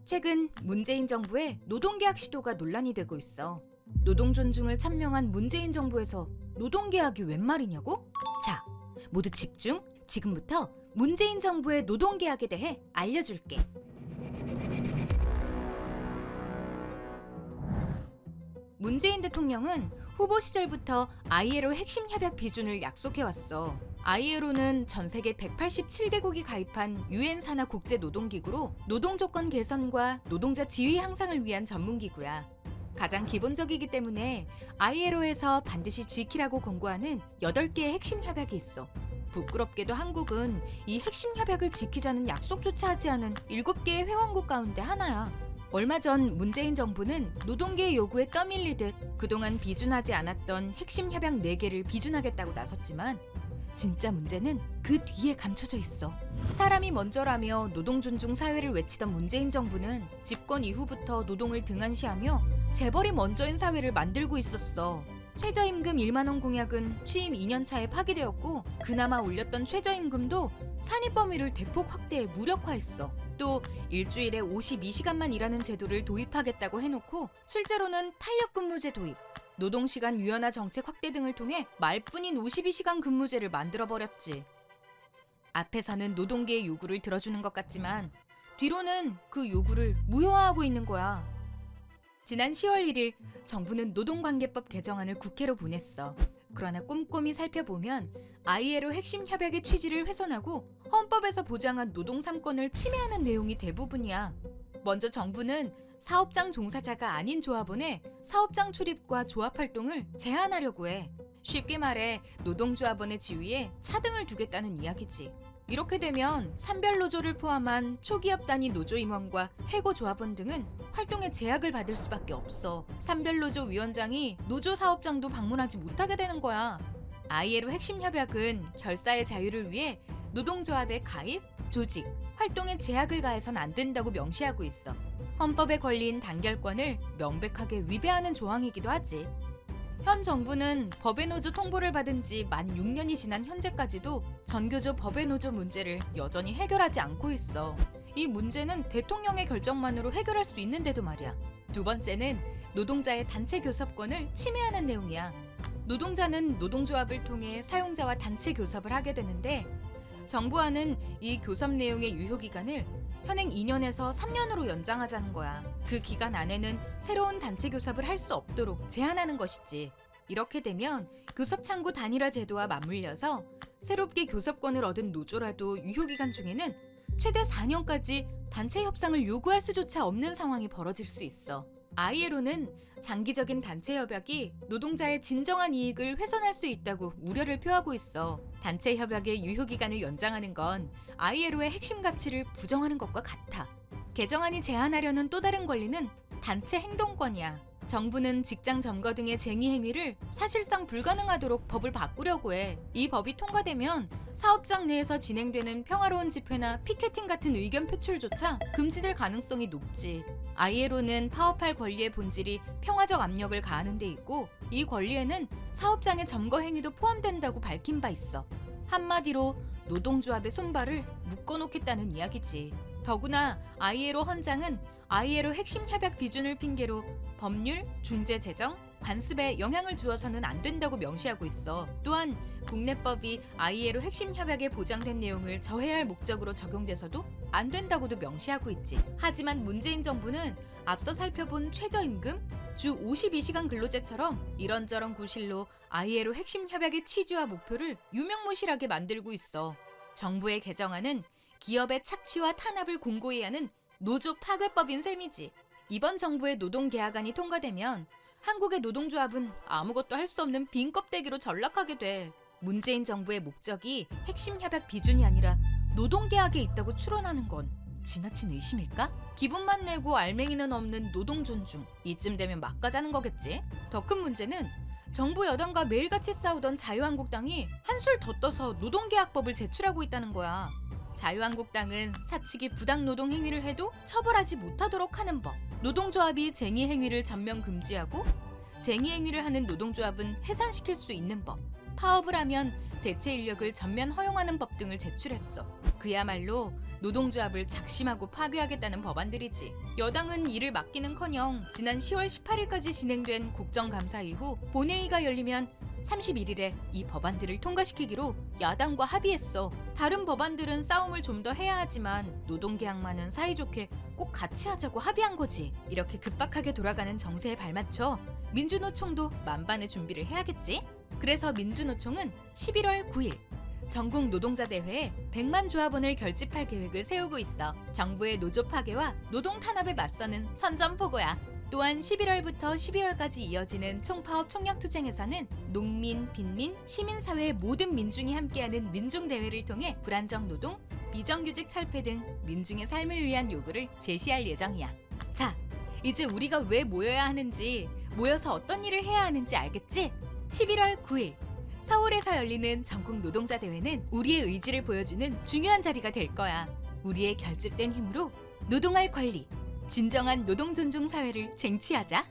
최근 문재인 정부의 노동계약 시도가 논란이 되고 있어. 노동 존중을 찬명한 문재인 정부에서 노동계약이 웬 말이냐고? 자, 모두 집중! 지금부터 문재인 정부의 노동계약에 대해 알려줄게. 문재인 대통령은 후보 시절부터 ILO 핵심 협약 비준을 약속해왔어. ILO는 전 세계 187개국이 가입한 유엔 산하 국제 노동기구로 노동 조건 개선과 노동자 지위 향상을 위한 전문기구야. 가장 기본적이기 때문에 ILO에서 반드시 지키라고 권고하는 8개의 핵심 협약이 있어. 부끄럽게도 한국은 이 핵심 협약을 지키자는 약속조차 하지 않은 7개의 회원국 가운데 하나야. 얼마 전 문재인 정부는 노동계의 요구에 떠밀리듯 그동안 비준하지 않았던 핵심 협약 4개를 비준하겠다고 나섰지만 진짜 문제는 그 뒤에 감춰져 있어. 사람이 먼저라며 노동 존중 사회를 외치던 문재인 정부는 집권 이후부터 노동을 등한시하며 재벌이 먼저인 사회를 만들고 있었어. 최저임금 1만 원 공약은 취임 2년 차에 파기되었고 그나마 올렸던 최저임금도 산입 범위를 대폭 확대해 무력화했어. 또 일주일에 52시간만 일하는 제도를 도입하겠다고 해놓고 실제로는 탄력근무제 도입, 노동시간 유연화 정책 확대 등을 통해 말뿐인 52시간 근무제를 만들어버렸지. 앞에서는 노동계의 요구를 들어주는 것 같지만 뒤로는 그 요구를 무효화하고 있는 거야. 지난 10월 1일 정부는 노동관계법 개정안을 국회로 보냈어. 그러나 꼼꼼히 살펴보면 ILO 핵심 협약의 취지를 훼손하고 헌법에서 보장한 노동 3권을 침해하는 내용이 대부분이야. 먼저 정부는 사업장 종사자가 아닌 조합원의 사업장 출입과 조합 활동을 제한하려고 해. 쉽게 말해 노동조합원의 지위에 차등을 두겠다는 이야기지. 이렇게 되면 산별노조를 포함한 초기업 단위 노조 임원과 해고 조합원 등은 활동에 제약을 받을 수밖에 없어. 산별노조 위원장이 노조 사업장도 방문하지 못하게 되는 거야. ILO 핵심 협약은 결사의 자유를 위해 노동조합의 가입, 조직, 활동에 제약을 가해선 안 된다고 명시하고 있어. 헌법에 걸린 단결권을 명백하게 위배하는 조항이기도 하지. 현 정부는 법의 노조 통보를 받은 지 만 6년이 지난 현재까지도 전교조 법의 노조 문제를 여전히 해결하지 않고 있어. 이 문제는 대통령의 결정만으로 해결할 수 있는데도 말이야. 두 번째는 노동자의 단체 교섭권을 침해하는 내용이야. 노동자는 노동조합을 통해 사용자와 단체 교섭을 하게 되는데 정부안은 이 교섭 내용의 유효기간을 현행 2년에서 3년으로 연장하자는 거야. 그 기간 안에는 새로운 단체 교섭을 할 수 없도록 제한하는 것이지. 이렇게 되면 교섭 창구 단일화 제도와 맞물려서 새롭게 교섭권을 얻은 노조라도 유효기간 중에는 최대 4년까지 단체 협상을 요구할 수조차 없는 상황이 벌어질 수 있어. ILO는 장기적인 단체 협약이 노동자의 진정한 이익을 훼손할 수 있다고 우려를 표하고 있어. 단체 협약의 유효기간을 연장하는 건 ILO의 핵심 가치를 부정하는 것과 같아. 개정안이 제한하려는 또 다른 권리는 단체 행동권이야. 정부는 직장 점거 등의 쟁의 행위를 사실상 불가능하도록 법을 바꾸려고 해. 이 법이 통과되면 사업장 내에서 진행되는 평화로운 집회나 피켓팅 같은 의견 표출조차 금지될 가능성이 높지. ILO는 파업할 권리의 본질이 평화적 압력을 가하는 데 있고 이 권리에는 사업장의 점거 행위도 포함된다고 밝힌 바 있어. 한마디로 노동조합의 손발을 묶어놓겠다는 이야기지. 더구나 ILO 헌장은 ILO 핵심 협약 비준을 핑계로 법률, 중재 제정, 관습에 영향을 주어서는 안 된다고 명시하고 있어. 또한 국내법이 ILO 핵심 협약에 보장된 내용을 저해할 목적으로 적용돼서도 안 된다고도 명시하고 있지. 하지만 문재인 정부는 앞서 살펴본 최저임금, 주 52시간 근로제처럼 이런저런 구실로 ILO 핵심 협약의 취지와 목표를 유명무실하게 만들고 있어. 정부의 개정안은 기업의 착취와 탄압을 공고히 하는 노조 파괴법인 셈이지. 이번 정부의 노동계약안이 통과되면 한국의 노동조합은 아무것도 할 수 없는 빈 껍데기로 전락하게 돼. 문재인 정부의 목적이 핵심 협약 비준이 아니라 노동계약에 있다고 추론하는 건 지나친 의심일까? 기분만 내고 알맹이는 없는 노동 존중. 이쯤 되면 막 가자는 거겠지? 더 큰 문제는 정부 여당과 매일같이 싸우던 자유한국당이 한술 더 떠서 노동계약법을 제출하고 있다는 거야. 자유한국당은 사측이 부당노동 행위를 해도 처벌하지 못하도록 하는 법, 노동조합이 쟁의 행위를 전면 금지하고 쟁의 행위를 하는 노동조합은 해산시킬 수 있는 법, 파업을 하면 대체 인력을 전면 허용하는 법 등을 제출했어. 그야말로 노동조합을 작심하고 파괴하겠다는 법안들이지. 여당은 이를 막기는커녕 지난 10월 18일까지 진행된 국정감사 이후 본회의가 열리면 31일에 이 법안들을 통과시키기로 야당과 합의했어. 다른 법안들은 싸움을 좀 더 해야 하지만 노동계약만은 사이좋게 꼭 같이 하자고 합의한 거지. 이렇게 급박하게 돌아가는 정세에 발맞춰 민주노총도 만반의 준비를 해야겠지. 그래서 민주노총은 11월 9일 전국 노동자 대회에 100만 조합원을 결집할 계획을 세우고 있어. 정부의 노조 파괴와 노동 탄압에 맞서는 선전포고야. 또한 11월부터 12월까지 이어지는 총파업 총력투쟁에서는 농민, 빈민, 시민사회의 모든 민중이 함께하는 민중대회를 통해 불안정 노동, 비정규직 철폐 등 민중의 삶을 위한 요구를 제시할 예정이야. 자, 이제 우리가 왜 모여야 하는지, 모여서 어떤 일을 해야 하는지 알겠지? 11월 9일 서울에서 열리는 전국 노동자 대회는 우리의 의지를 보여주는 중요한 자리가 될 거야. 우리의 결집된 힘으로 노동할 권리, 진정한 노동 존중 사회를 쟁취하자.